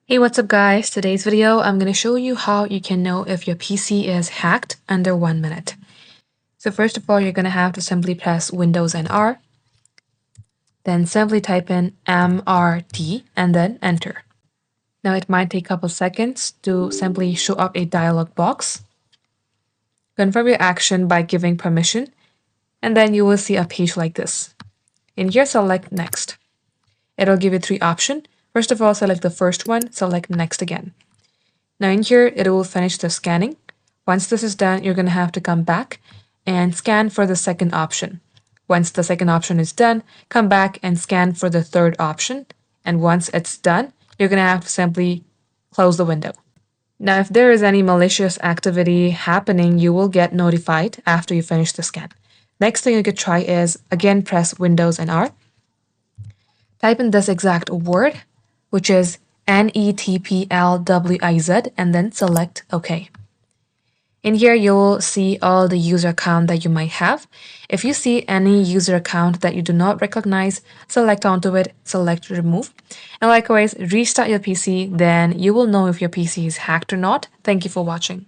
Hey, what's up guys? Today's video, I'm going to show you how you can know if your PC is hacked under 1 minute. So first of all, you're going to have to simply press Windows and R, then simply type in MRT and then enter. Now it might take a couple seconds to simply show up a dialog box. Confirm your action by giving permission, and then you will see a page like this. In here, select Next. It'll give you three options. First of all, select the first one, select Next again. Now in here, it will finish the scanning. Once this is done, you're going to have to come back and scan for the second option. Once the second option is done, come back and scan for the third option. And once it's done, you're going to have to simply close the window. Now, if there is any malicious activity happening, you will get notified after you finish the scan. Next thing you could try is, again, press Windows and R. Type in this exact word, which is NETPLWIZ, and then select OK. In here, you'll see all the user account that you might have. If you see any user account that you do not recognize, select onto it, select remove. And likewise, restart your PC, then you will know if your PC is hacked or not. Thank you for watching.